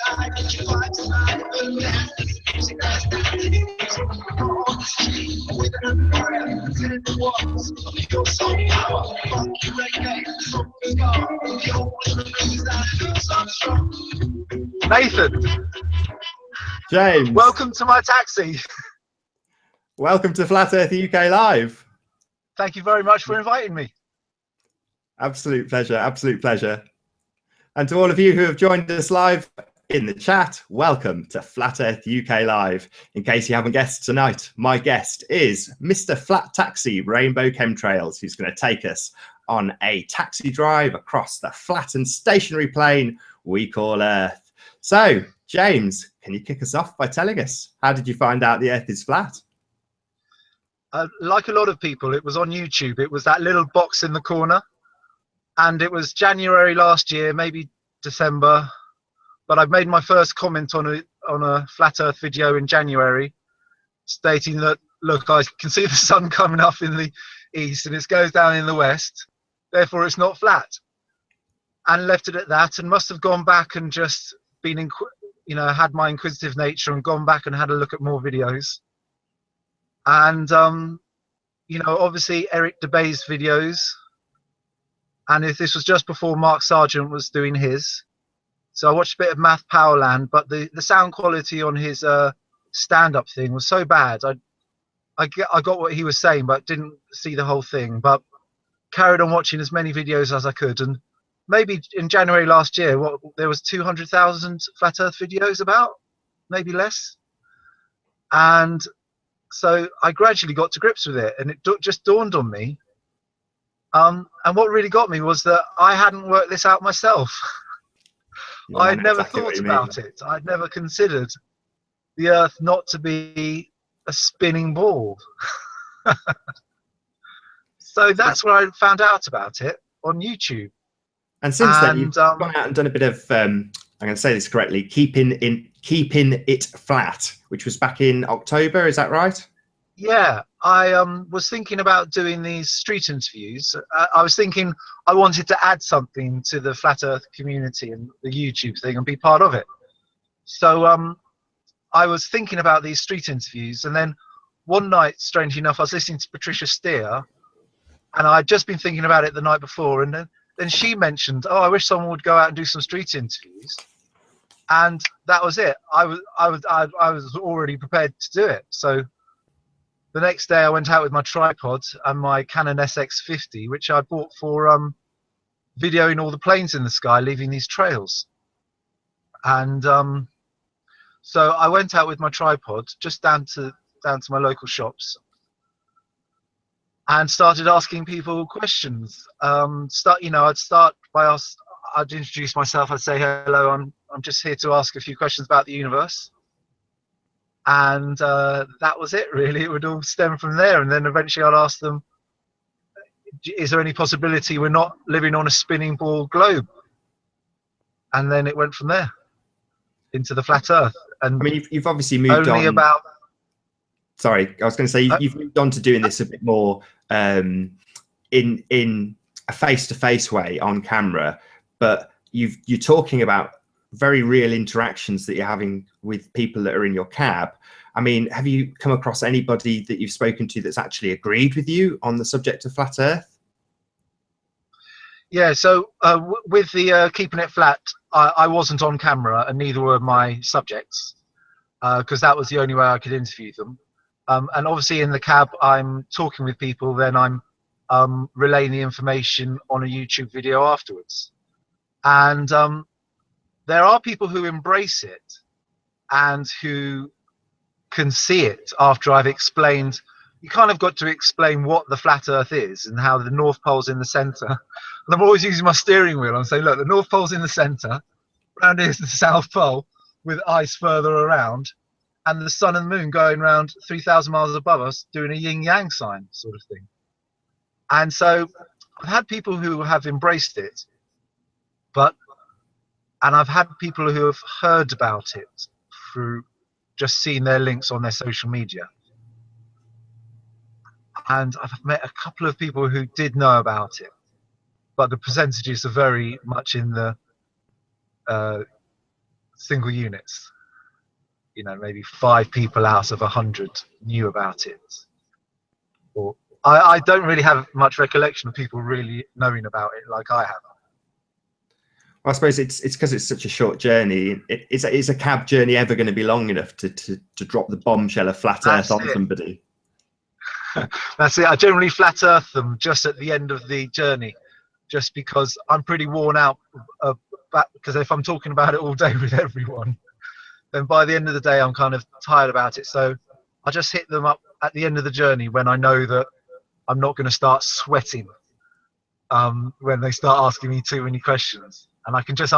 Nathan, James, welcome to my taxi. Welcome to Flat Earth UK Live. Thank you very much for inviting me. Absolute pleasure, absolute pleasure. And to all of you who have joined us live in the chat, welcome to Flat Earth UK Live. In case you haven't guessed tonight, my guest is Mr. Flat Taxi Rainbow Chemtrails, who's going to take us on a taxi drive across the flat and stationary plane we call Earth. So, James, can you kick us off by telling us, how did you find out the Earth is flat? Like a lot of people, it was on YouTube. It was that little box in the corner. And it was January last year, maybe December. But I made my first comment on a Flat Earth video in January, stating that, look, I can see the sun coming up in the east and it goes down in the west. Therefore, it's not flat. And left it at that, and must have gone back and just been, had my inquisitive nature and gone back and had a look at more videos. And, obviously Eric DeBay's videos. And if this was just before Mark Sargent was doing his. So I watched a bit of Math Powerland, but the sound quality on his stand-up thing was so bad. I got what he was saying, but didn't see the whole thing. But carried on watching as many videos as I could. And maybe in January last year, there was 200,000 Flat Earth videos about, maybe less. And so I gradually got to grips with it, and it just dawned on me. And what really got me was that I hadn't worked this out myself. Yeah, I had never exactly thought about it. I'd never considered the Earth not to be a spinning ball. So that's where I found out about it, on YouTube. And since then, you've gone out and done a bit of, I'm going to say this correctly, keeping it flat, which was back in October. Is that right? Yeah, I was thinking about doing these street interviews. I was thinking I wanted to add something to the Flat Earth community and the YouTube thing and be part of it. So I was thinking about these street interviews, and then one night, strangely enough, I was listening to Patricia Steer, and I'd just been thinking about it the night before, and then she mentioned, oh, I wish someone would go out and do some street interviews. And that was it. I was already prepared to do it. So the next day I went out with my tripod and my Canon SX50, which I bought for videoing all the planes in the sky leaving these trails. And so I went out with my tripod just down to my local shops and started asking people questions. I'd start by I'd introduce myself. I'd say, hello, I'm just here to ask a few questions about the universe. And that was it, really. It would all stem from there. And then eventually I'd ask them, is there any possibility we're not living on a spinning ball globe? And then it went from there into the flat Earth. And I mean, you've obviously moved on. Sorry, I was going to say you've moved on to doing this a bit more in a face-to-face way on camera, but you're talking about very real interactions that you're having with people that are in your cab. I mean, have you come across anybody that you've spoken to that's actually agreed with you on the subject of flat Earth? Yeah, so with the keeping it flat, I wasn't on camera, and neither were my subjects, because that was the only way I could interview them. And obviously in the cab, I'm talking with people, then I'm relaying the information on a YouTube video afterwards. And there are people who embrace it and who can see it after I've explained. You kind of got to explain what the flat Earth is and how the North Pole's in the center. And I'm always using my steering wheel and saying, look, the North Pole's in the center, around here is the South Pole with ice further around, and the sun and the moon going around 3,000 miles above us doing a yin-yang sign sort of thing. And so I've had people who have embraced it, and I've had people who have heard about it through just seeing their links on their social media. And I've met a couple of people who did know about it, but the percentages are very much in the single units. You know, maybe 5 people out of 100 knew about it. Or I don't really have much recollection of people really knowing about it like I have. I suppose it's because it's such a short journey. Is a cab journey ever going to be long enough to drop the bombshell of flat Earth on somebody? That's it. I generally flat earth them just at the end of the journey, just because I'm pretty worn out. Because if I'm talking about it all day with everyone, then by the end of the day I'm kind of tired about it. So I just hit them up at the end of the journey when I know that I'm not going to start sweating when they start asking me too many questions, and I can just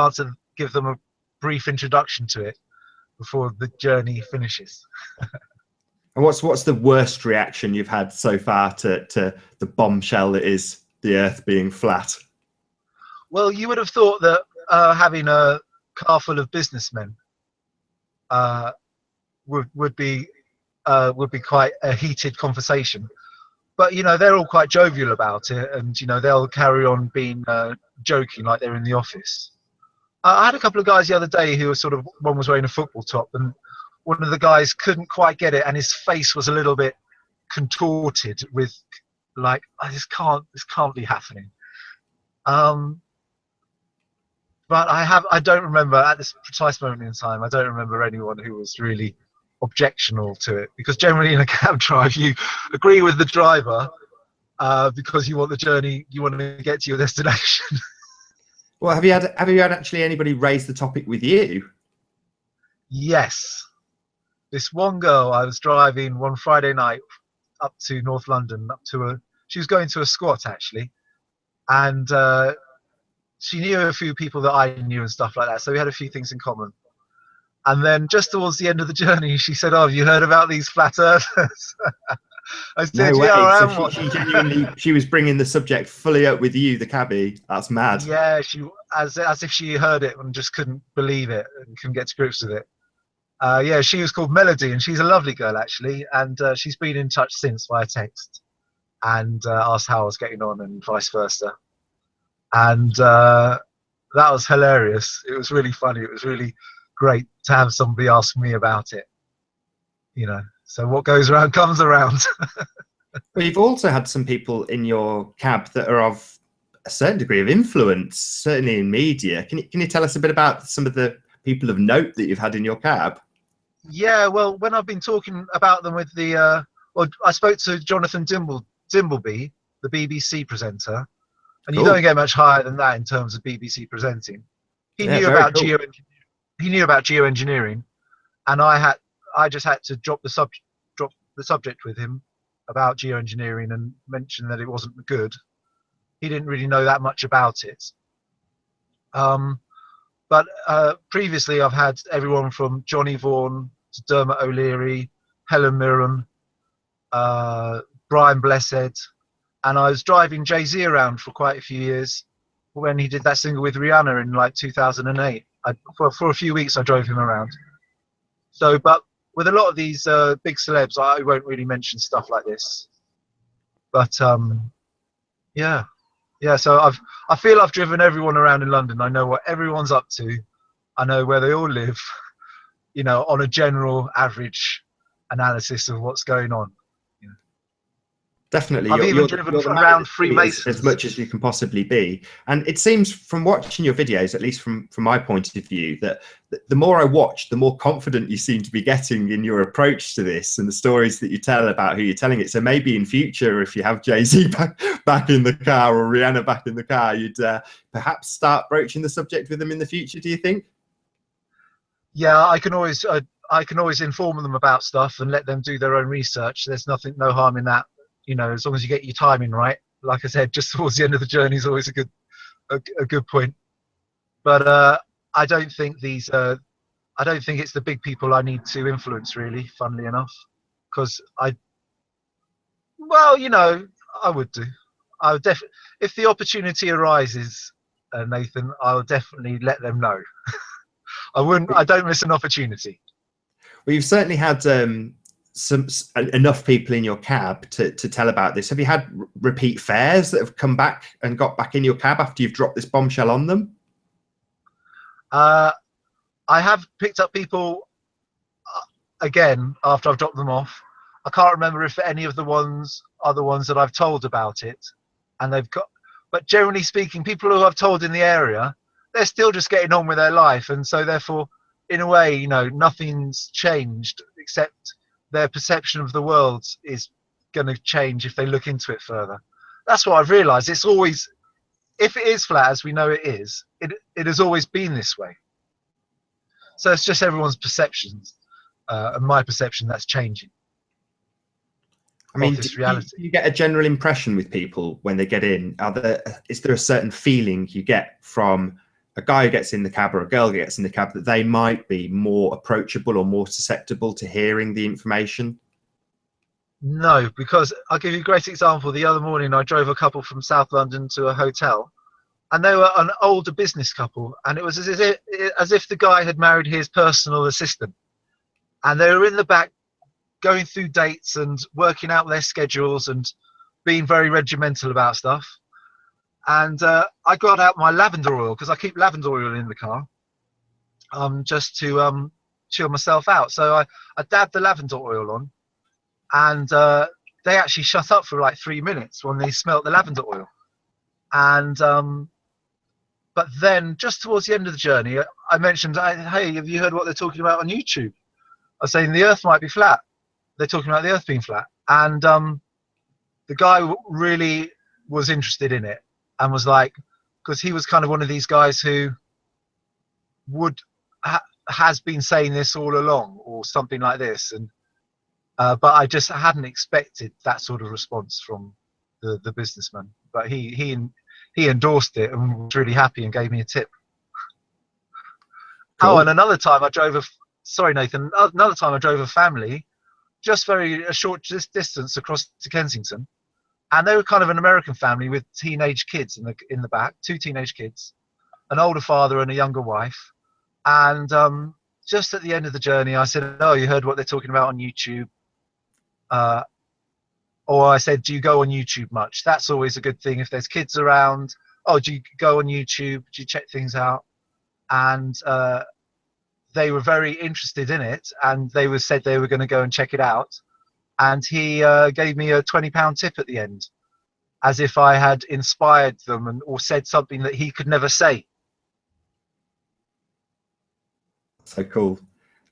give them a brief introduction to it before the journey finishes. And what's the worst reaction you've had so far to the bombshell that is the Earth being flat? Well, you would have thought that having a car full of businessmen would be quite a heated conversation, but you know, they're all quite jovial about it, and you know, they'll carry on being joking like they're in the office. I had a couple of guys the other day who were one was wearing a football top, and one of the guys couldn't quite get it, and his face was a little bit contorted with like, this can't be happening. But I don't remember at this precise moment in time, I don't remember anyone who was really objectional to it, because generally in a cab drive you agree with the driver because you want to get to your destination. Well, have you had actually anybody raise the topic with you? Yes. This one girl, I was driving one Friday night up to North London, she was going to a squat actually, and she knew a few people that I knew and stuff like that, so we had a few things in common. And then just towards the end of the journey, she said, "Oh, have you heard about these flat earthers?" I said, "No way." "Yeah, I am." So she genuinely, she was bringing the subject fully up with you, the cabbie. That's mad. Yeah, she as if she heard it and just couldn't believe it and couldn't get to grips with it. Yeah, she was called Melody, and she's a lovely girl actually, and she's been in touch since via text and asked how I was getting on and vice versa. And that was hilarious. It was really funny. It was really great to have somebody ask me about it. You know, so what goes around comes around. Well, you've also had some people in your cab that are of a certain degree of influence, certainly in media. Can you tell us a bit about some of the people of note that you've had in your cab? Yeah, well, when I've been talking about them with the, I spoke to Jonathan Dimbleby, the BBC presenter, and Cool. You don't get much higher than that in terms of BBC presenting. He Yeah, knew very about cool. he knew about geoengineering, and I just had to drop the subject with him about geoengineering and mention that it wasn't good. He didn't really know that much about it. But previously I've had everyone from Johnny Vaughan to Dermot O'Leary, Helen Mirren, Brian Blessed, and I was driving Jay-Z around for quite a few years when he did that single with Rihanna in like 2008. For a few weeks I drove him around. So, but with a lot of these big celebs, I won't really mention stuff like this. But yeah. So I feel I've driven everyone around in London. I know what everyone's up to. I know where they all live. You know, on a general average analysis of what's going on. Definitely. I've even driven around Freemasons as much as you can possibly be. And it seems from watching your videos, at least from my point of view, that the more I watch, the more confident you seem to be getting in your approach to this and the stories that you tell about who you're telling it. So maybe in future, if you have Jay-Z back in the car or Rihanna back in the car, you'd perhaps start broaching the subject with them in the future, do you think? Yeah, I can always inform them about stuff and let them do their own research. There's no harm in that. You know, as long as you get your timing right. Like I said, just towards the end of the journey is always a good point. But I don't think it's the big people I need to influence, really, funnily enough, because I would do. I would definitely, if the opportunity arises, Nathan, I'll definitely let them know. I don't miss an opportunity. Well, you've certainly had enough people in your cab to tell about this. Have you had repeat fares that have come back and got back in your cab after you've dropped this bombshell on them? I I have picked up people again after I've dropped them off. I can't remember if any of the ones are the ones that I've told about it, and they've got. But generally speaking, people who I've told in the area, they're still just getting on with their life, and so therefore, in a way, you know, nothing's changed except their perception of the world is going to change if they look into it further. That's what I've realised. It's always, if it is flat as we know it is, it has always been this way. So it's just everyone's perceptions, and my perception that's changing. I mean, this reality. Do you get a general impression with people when they get in? Is there a certain feeling you get from a guy who gets in the cab or a girl who gets in the cab that they might be more approachable or more susceptible to hearing the information? No, because I'll give you a great example. The other morning I drove a couple from South London to a hotel, and they were an older business couple, and it was as if the guy had married his personal assistant, and they were in the back going through dates and working out their schedules and being very regimental about stuff. And I got out my lavender oil, because I keep lavender oil in the car, just to chill myself out. So I dabbed the lavender oil on, and they actually shut up for like 3 minutes when they smelt the lavender oil. And but then just towards the end of the journey, I mentioned, hey, have you heard what they're talking about on YouTube? I was saying the earth might be flat. They're talking about the earth being flat. And the guy really was interested in it, and was like, because he was kind of one of these guys who has been saying this all along, or something like this. And but I just hadn't expected that sort of response from the businessman. But he endorsed it and was really happy and gave me a tip. Cool. Oh, and another time I drove another time I drove a family just a short distance across to Kensington, and they were kind of an American family with teenage kids in the back, 2 teenage kids, an older father and a younger wife. And just at the end of the journey, I said, "Oh, you heard what they're talking about on YouTube?" Or I said, "Do you go on YouTube much? That's always a good thing if there's kids around. Oh, do you go on YouTube? Do you check things out?" And they were very interested in it, and they said they were going to go and check it out. And he gave me a £20 tip at the end, as if I had inspired them or said something that he could never say. So cool.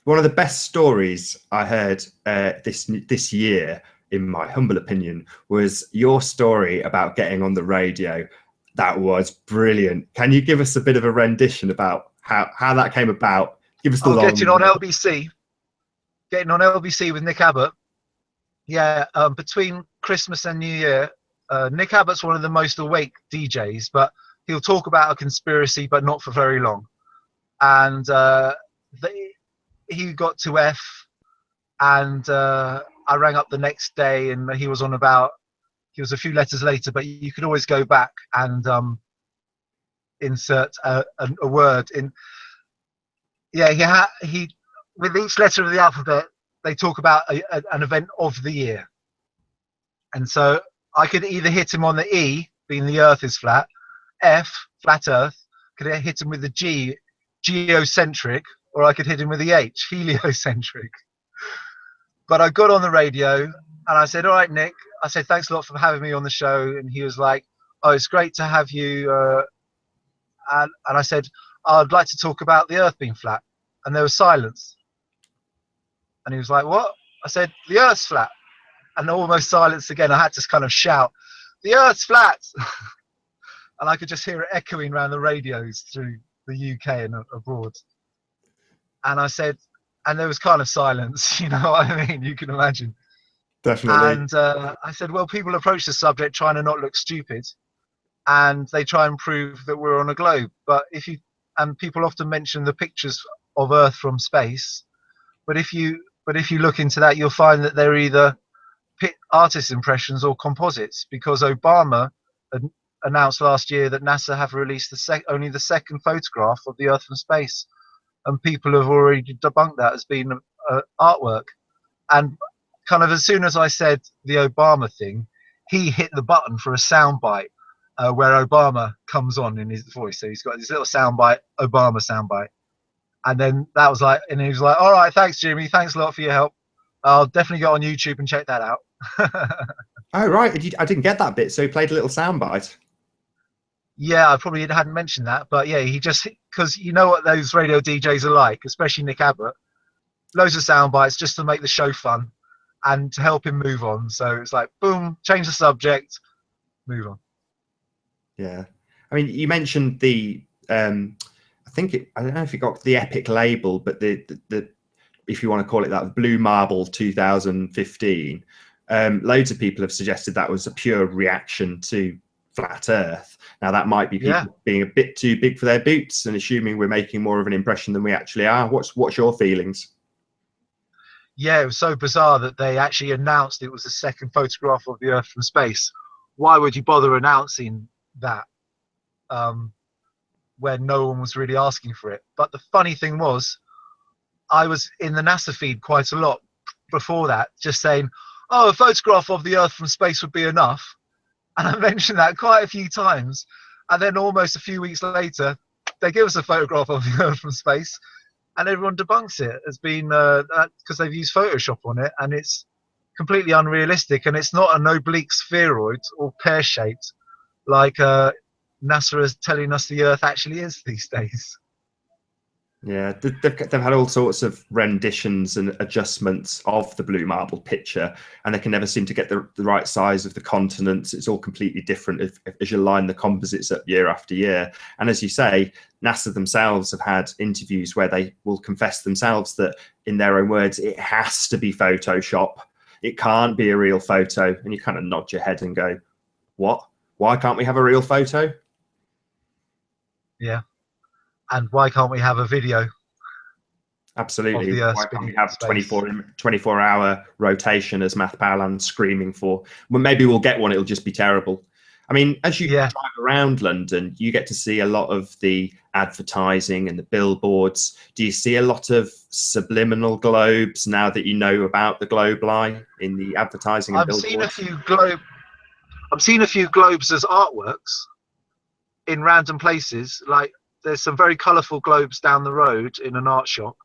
One of the best stories I heard this year, in my humble opinion, was your story about getting on the radio. That was brilliant. Can you give us a bit of a rendition about how that came about? Give us the getting on LBC with Nick Abbott. Yeah, between Christmas and New Year, Nick Abbott's one of the most awake DJs, but he'll talk about a conspiracy, but not for very long. And he got to F, and I rang up the next day, and he was a few letters later, but you could always go back and insert a word in. Yeah, he with each letter of the alphabet, they talk about an event of the year. And so I could either hit him on the E, being the earth is flat, F, flat earth, could I hit him with the G, geocentric, or I could hit him with the H, heliocentric. But I got on the radio and I said, "All right, Nick," I said, "thanks a lot for having me on the show." And he was like, "Oh, it's great to have you." And I said, "I'd like to talk about the earth being flat." And there was silence. And he was like, "What?" I said, "The earth's flat." And almost silence again. I had to kind of shout, "The earth's flat." And I could just hear it echoing around the radios through the UK and abroad. And I said, and there was kind of silence, you know what I mean? You can imagine. Definitely. And I said, well, people approach the subject trying to not look stupid, and they try and prove that we're on a globe. But people often mention the pictures of Earth from space. But if you look into that, you'll find that they're either artist impressions or composites, because Obama announced last year that NASA have released only the second photograph of the Earth from space, and people have already debunked that as being artwork. And kind of as soon as I said the Obama thing, he hit the button for a soundbite where Obama comes on in his voice. So he's got this little soundbite, Obama soundbite, And then that was like, and he was like, all right, thanks, Jimmy. Thanks a lot for your help. I'll definitely go on YouTube and check that out. Oh, right. I didn't get that bit. So he played a little soundbite. Yeah, I probably hadn't mentioned that, but yeah, he just, because you know what those radio DJs are like, especially Nick Abbott, loads of sound bites just to make the show fun and to help him move on. So it's like, boom, change the subject, move on. Yeah. I mean, you mentioned the, I think I don't know if it got the Epic label, but the if you want to call it that, Blue Marble 2015. Loads of people have suggested that was a pure reaction to Flat Earth. Now that might be people being a bit too big for their boots and assuming we're making more of an impression than we actually are. What's your feelings? Yeah, it was so bizarre that they actually announced it was the second photograph of the Earth from space. Why would you bother announcing that when no one was really asking for it? But the funny thing was, I was in the NASA feed quite a lot before that, just saying, oh, a photograph of the Earth from space would be enough. And I mentioned that quite a few times. And then almost a few weeks later, they give us a photograph of the Earth from space, and everyone debunks it as being because they've used Photoshop on it, and it's completely unrealistic, and it's not an oblique spheroid or pear-shaped like NASA is telling us the Earth actually is these days. Yeah, they've had all sorts of renditions and adjustments of the Blue Marble picture, and they can never seem to get the right size of the continents. It's all completely different as you line the composites up year after year. And as you say, NASA themselves have had interviews where they will confess themselves that, in their own words, it has to be Photoshop. It can't be a real photo. And you kind of nod your head and go, what? Why can't we have a real photo? Yeah. And why can't we have a video? Absolutely. Why can't we have 24-hour rotation as Matt Palan's screaming for? Well, maybe we'll get one. It'll just be terrible. I mean, as you drive around London, you get to see a lot of the advertising and the billboards. Do you see a lot of subliminal globes now that you know about the globe lie in the advertising and billboards? I've seen a few globes as artworks in random places. Like, there's some very colourful globes down the road in an art shop,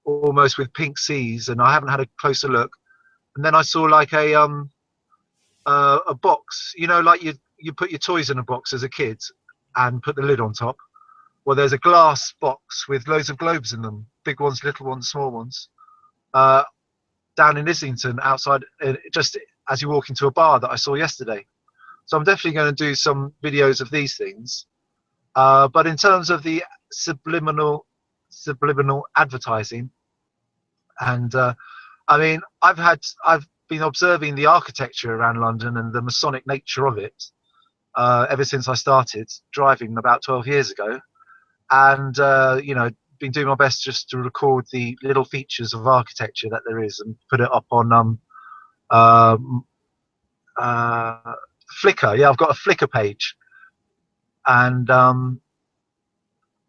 almost with pink seas, and I haven't had a closer look. And then I saw like a box, you know, like you put your toys in a box as a kid and put the lid on top. Well, there's a glass box with loads of globes in them, big ones, little ones, small ones, down in Islington, outside, just as you walk into a bar that I saw yesterday. So I'm definitely going to do some videos of these things. But in terms of the subliminal advertising, and I mean, I've been observing the architecture around London and the Masonic nature of it ever since I started driving about 12 years ago, and you know, been doing my best just to record the little features of architecture that there is and put it up on Flickr. Yeah, I've got a Flickr page. And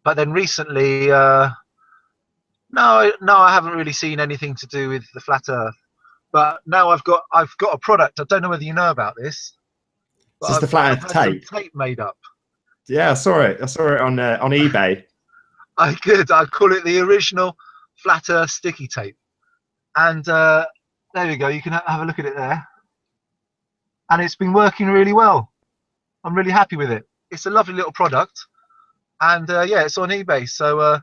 but then recently, no, I haven't really seen anything to do with the flat Earth. But now I've got a product. I don't know whether you know about this. But This is the flat Earth tape. Some tape made up. Yeah, I saw it. I saw it on eBay. I call it the original flat Earth sticky tape. And there we go. You can have a look at it there. And it's been working really well. I'm really happy with it. It's a lovely little product, and yeah, it's on eBay. So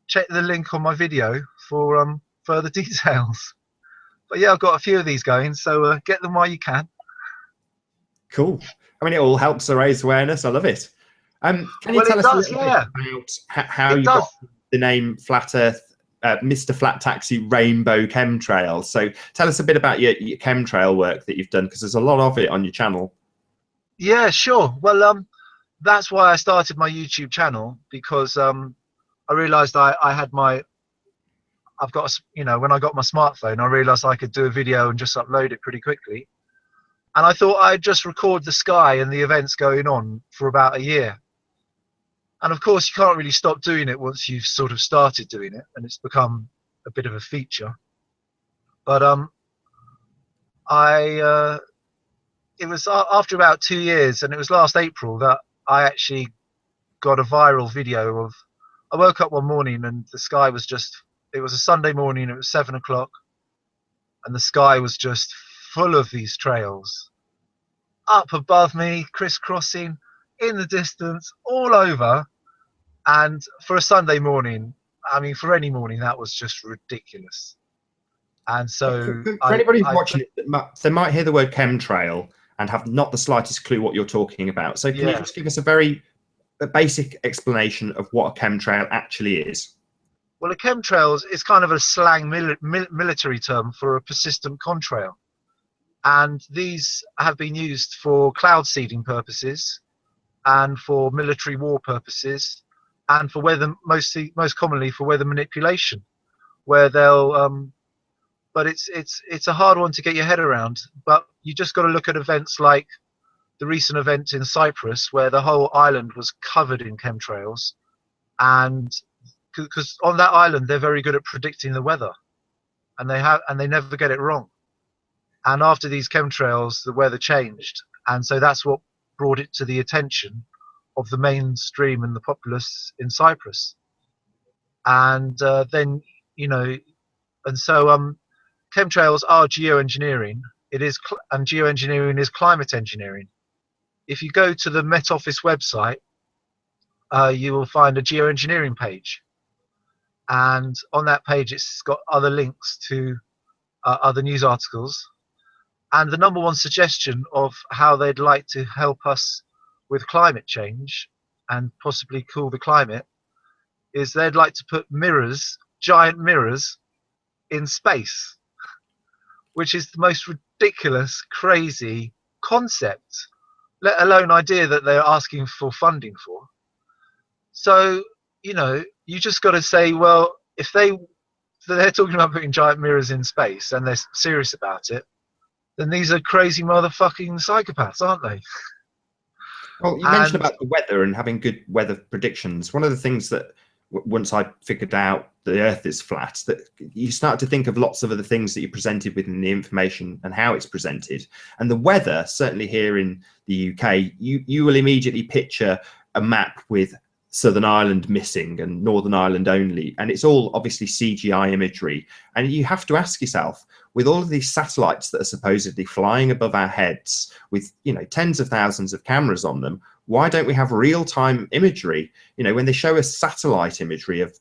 check the link on my video for further details. But yeah, I've got a few of these going, so get them while you can. Cool. I mean, it all helps to raise awareness. I love it. Can you tell us a little bit about how you got the name Flat Earth, Mr. Flat Taxi Rainbow Chemtrails? So tell us a bit about your chemtrail work that you've done, because there's a lot of it on your channel. Yeah, sure. Well, that's why I started my YouTube channel, because I realized I've got, you know, when I got my smartphone, I realized I could do a video and just upload it pretty quickly. And I thought I'd just record the sky and the events going on for about a year. And of course, you can't really stop doing it once you've sort of started doing it, and it's become a bit of a feature. But it was after about 2 years, and it was last April that I actually got a viral video of I woke up one morning and the sky was just, it was a Sunday morning, it was 7 o'clock, and the sky was just full of these trails. Up above me, crisscrossing, in the distance, all over. And for a Sunday morning, I mean, for any morning, that was just ridiculous. And so For anybody who's I watching it, they might hear the word chemtrail and have not the slightest clue what you're talking about. So can you just give us a basic explanation of what a chemtrail actually is? Well, a chemtrails is kind of a slang military term for a persistent contrail. And these have been used for cloud seeding purposes and for military war purposes and for weather, most commonly for weather manipulation, where they'll but it's a hard one to get your head around. But you just got to look at events like the recent event in Cyprus, where the whole island was covered in chemtrails, and because on that island they're very good at predicting the weather, and they never get it wrong. And after these chemtrails, the weather changed, and so that's what brought it to the attention of the mainstream and the populace in Cyprus. And then, you know, and so chemtrails are geoengineering. It is, and geoengineering is climate engineering. If you go to the Met Office website, you will find a geoengineering page, and on that page it's got other links to other news articles. And the number one suggestion of how they'd like to help us with climate change and possibly cool the climate is they'd like to put mirrors, giant mirrors, in space, which is the most ridiculous, crazy concept, let alone idea that they're asking for funding for. So, you know, you just got to say, well, if they're talking about putting giant mirrors in space and they're serious about it, then these are crazy motherfucking psychopaths, aren't they? Well, you mentioned about the weather and having good weather predictions. One of the things that once I figured out the Earth is flat, that you start to think of lots of other things that you presented within the information and how it's presented. And the weather, certainly here in the UK, you will immediately picture a map with Southern Ireland missing and Northern Ireland only, and it's all obviously CGI imagery. And you have to ask yourself, with all of these satellites that are supposedly flying above our heads with, you know, tens of thousands of cameras on them, why don't we have real-time imagery? You know, when they show us satellite imagery of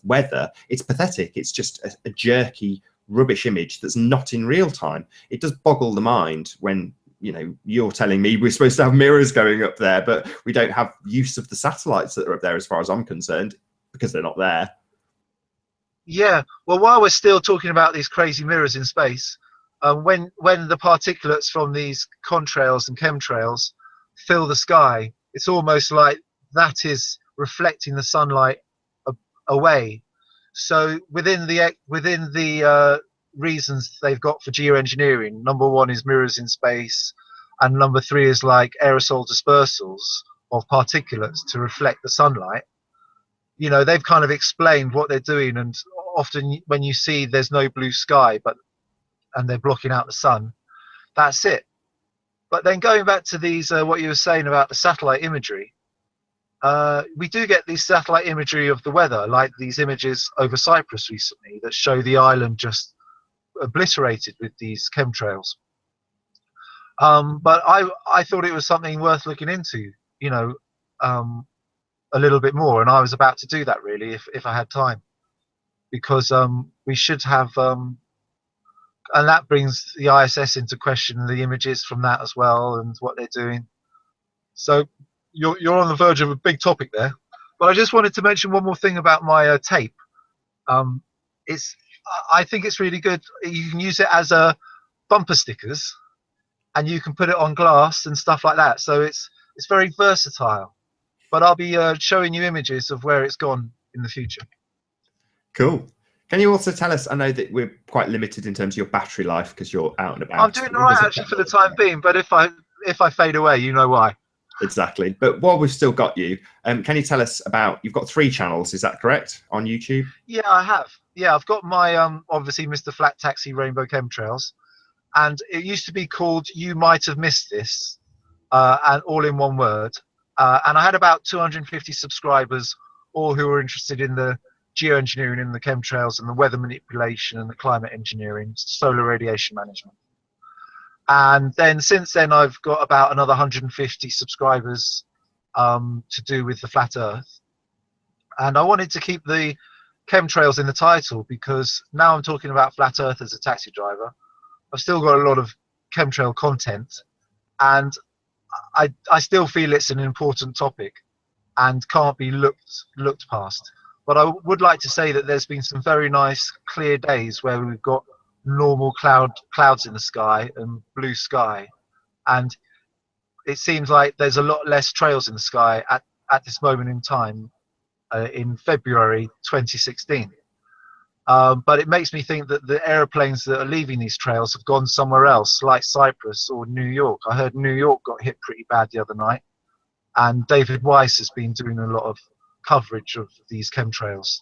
weather, it's pathetic. It's just a jerky rubbish image that's not in real time. It does boggle the mind when, you know, you're telling me we're supposed to have mirrors going up there, but we don't have use of the satellites that are up there, as far as I'm concerned, because they're not there. Yeah, well, while we're still talking about these crazy mirrors in space, when the particulates from these contrails and chemtrails fill the sky, it's almost like that is reflecting the sunlight away. So within the reasons they've got for geoengineering, number one is mirrors in space, and number three is like aerosol dispersals of particulates to reflect the sunlight. You know, they've kind of explained what they're doing, and often when you see there's no blue sky and they're blocking out the sun, that's it. But then going back to these what you were saying about the satellite imagery, we do get these satellite imagery of the weather, like these images over Cyprus recently that show the island just obliterated with these chemtrails. But I thought it was something worth looking into, you know, a little bit more, and I was about to do that really if I had time, because we should have, and that brings the ISS into question, the images from that as well and what they're doing. So you're on the verge of a big topic there, but I just wanted to mention one more thing about my tape. I think it's really good. You can use it as a bumper stickers, and you can put it on glass and stuff like that. So it's very versatile. But I'll be showing you images of where it's gone in the future. Cool. Can you also tell us, I know that we're quite limited in terms of your battery life because you're out and about. I'm doing all right actually for the time being, but if I fade away, you know why. Exactly. But while we've still got you, can you tell us about, you've got 3 channels, is that correct, on YouTube? Yeah, I have. Yeah, I've got my, obviously, Mr. Flat Taxi Rainbow Chemtrails. And it used to be called You Might Have Missed This, and all in one word. And I had about 250 subscribers or who are interested in the geoengineering and the chemtrails and the weather manipulation and the climate engineering, solar radiation management. And then since then, I've got about another 150 subscribers to do with the flat Earth. And I wanted to keep the chemtrails in the title because now I'm talking about flat Earth as a taxi driver. I've still got a lot of chemtrail content, and I still feel it's an important topic and can't be looked past. But I would like to say that there's been some very nice clear days where we've got normal clouds in the sky and blue sky, and it seems like there's a lot less trails in the sky at this moment in time in February 2016. But it makes me think that the aeroplanes that are leaving these trails have gone somewhere else, like Cyprus or New York. I heard New York got hit pretty bad the other night, and David Weiss has been doing a lot of coverage of these chemtrails.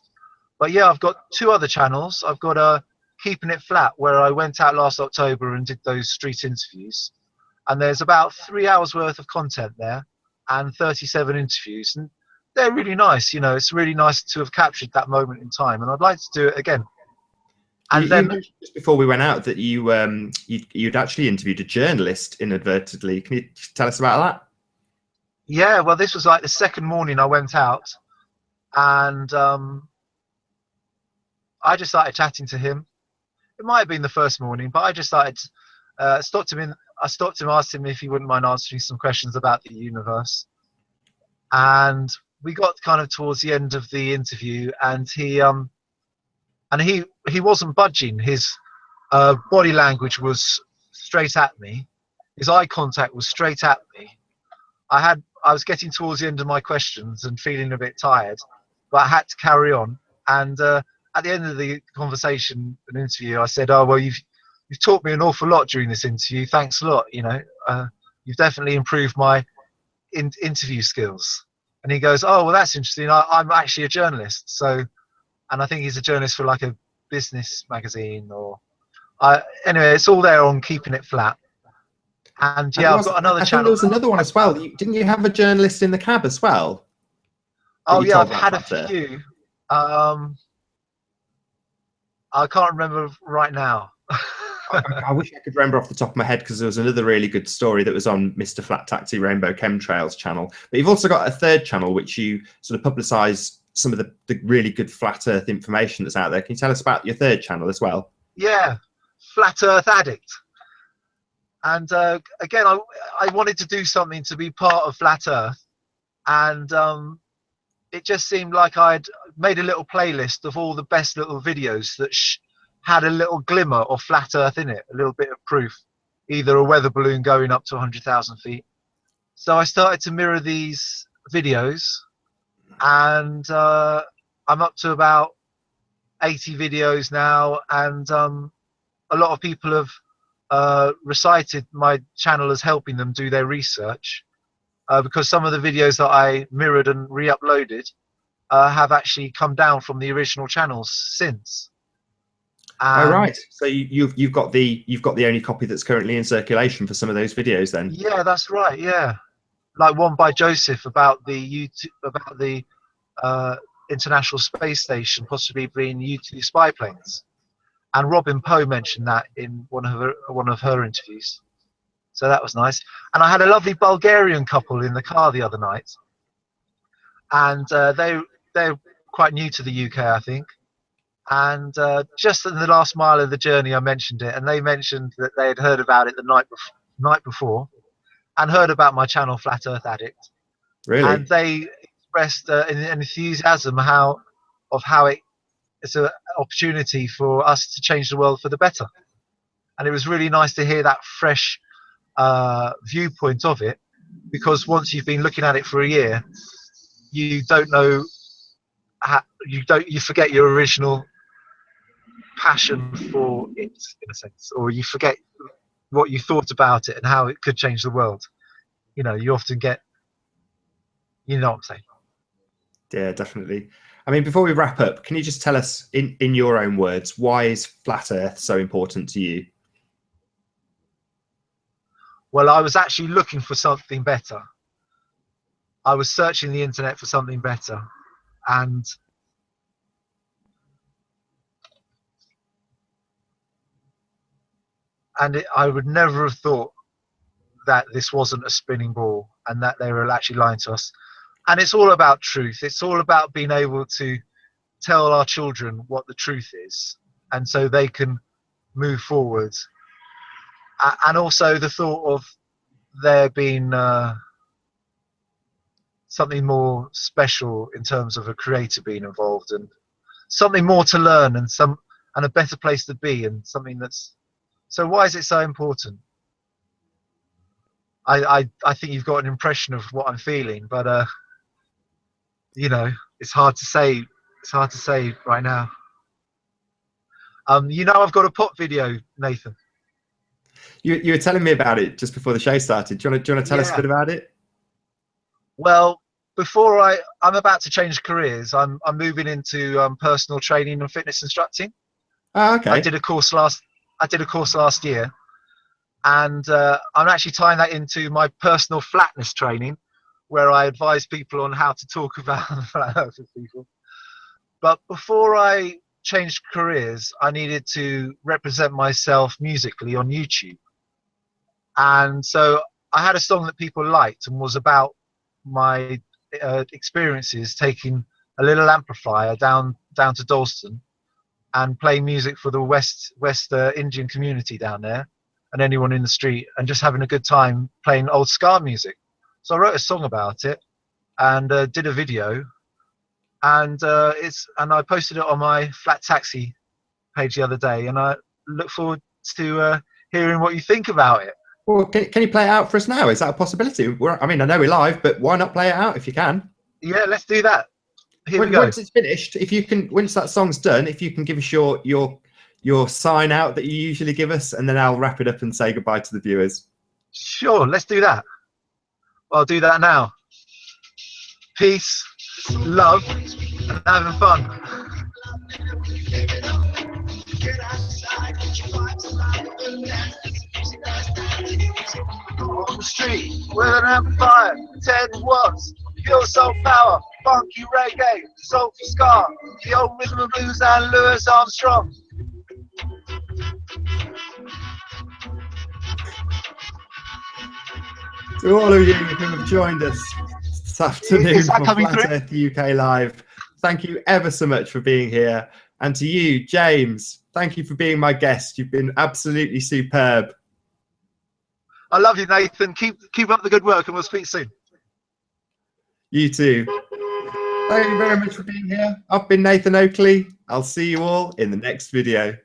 But yeah, I've got 2 other channels. I've got a Keeping It Flat, where I went out last October and did those street interviews, and there's about 3 hours worth of content there and 37 interviews, and they're really nice. You know, it's really nice to have captured that moment in time, and I'd like to do it again. And you then mentioned just before we went out that you'd actually interviewed a journalist inadvertently. Can you tell us about that? yeah, well, this was like the second morning I went out, and I just started chatting to him. It might have been the first morning, but I just started stopped him, asked him if he wouldn't mind answering some questions about the universe, and we got kind of towards the end of the interview, and he wasn't budging. His body language was straight at me. His eye contact was straight at me. I was getting towards the end of my questions and feeling a bit tired, but I had to carry on. And at the end of the conversation and interview, I said, "Oh well, you've taught me an awful lot during this interview. Thanks a lot. You know, you've definitely improved my interview skills." And he goes, "Oh well, that's interesting. I'm actually a journalist." So, and I think he's a journalist for like a business magazine or. Anyway, it's all there on Keeping It Flat. And yeah, I've got another I channel. think there was another one as well. Didn't you have a journalist in the cab as well? Oh yeah, I've had a few. I can't remember right now. I wish I could remember off the top of my head, because there was another really good story that was on Mr. Flat Taxi Rainbow Chemtrails channel. But you've also got a third channel which you sort of publicise some of the really good flat Earth information that's out there. Can you tell us about your third channel as well? Yeah, Flat Earth Addict. And again, I wanted to do something to be part of Flat Earth, and it just seemed like I'd made a little playlist of all the best little videos that had a little glimmer of flat Earth in it, a little bit of proof, either a weather balloon going up to 100,000 feet. So I started to mirror these videos, and I'm up to about 80 videos now, and a lot of people have recited my channel as helping them do their research, because some of the videos that I mirrored and re-uploaded have actually come down from the original channels since. Oh right, so you've got the only copy that's currently in circulation for some of those videos then? Yeah, that's right. Yeah, like one by Joseph about the International Space Station possibly being U2 spy planes, and Robin Poe mentioned that in one of her interviews. So that was nice. And I had a lovely Bulgarian couple in the car the other night, and they're quite new to the UK, I think. And just in the last mile of the journey, I mentioned it, and they mentioned that they had heard about it the night before, and heard about my channel, Flat Earth Addict. Really? And they expressed an enthusiasm how it's an opportunity for us to change the world for the better. And it was really nice to hear that fresh viewpoint of it, because once you've been looking at it for a year, you don't know you forget your original passion for it, in a sense, or you forget what you thought about it and how it could change the world. You know, you often get, you know what I'm saying. Yeah, definitely. I mean, before we wrap up, can you just tell us in your own words, why is flat Earth so important to you? Well, I was actually looking for something better. I was searching the internet for something better, and I would never have thought that this wasn't a spinning ball and that they were actually lying to us. And it's all about truth. It's all about being able to tell our children what the truth is, and so they can move forward. And also the thought of there being something more special in terms of a creator being involved, and something more to learn, and a better place to be, and something that's. So why is it so important? I think you've got an impression of what I'm feeling, but you know, it's hard to say. It's hard to say right now. You know, I've got a pop video, Nathan. You were telling me about it just before the show started. Do you want to tell us a bit about it? Well, before I'm about to change careers. I'm moving into personal training and fitness instructing. Oh, okay. I did a course last year, and I'm actually tying that into my personal flatness training, where I advise people on how to talk about flat earth with people. But before I changed careers, I needed to represent myself musically on YouTube. And so I had a song that people liked and was about my experiences taking a little amplifier down to Dalston and playing music for the West Indian community down there and anyone in the street, and just having a good time playing old ska music. So I wrote a song about it and did a video, and I posted it on my Flat Taxi page the other day, and I look forward to hearing what you think about it. Well, can you play it out for us now? Is that a possibility? I mean, I know we're live, but why not play it out if you can? Yeah, let's do that. Here we go. Once it's finished, if you can, once that song's done, if you can give us your sign out that you usually give us, and then I'll wrap it up and say goodbye to the viewers. Sure, let's do that. I'll do that now. Peace, love, and having fun. On the street with an amplifier, 10 watts, pure soul power, funky reggae, soulful ska, the old rhythm and blues and Louis Armstrong. To all of you who have joined us this afternoon for Flat Earth UK Live, thank you ever so much for being here. And to you, James, thank you for being my guest. You've been absolutely superb. I love you, Nathan. Keep up the good work, and we'll speak soon. You too. Thank you very much for being here. I've been Nathan Oakley. I'll see you all in the next video.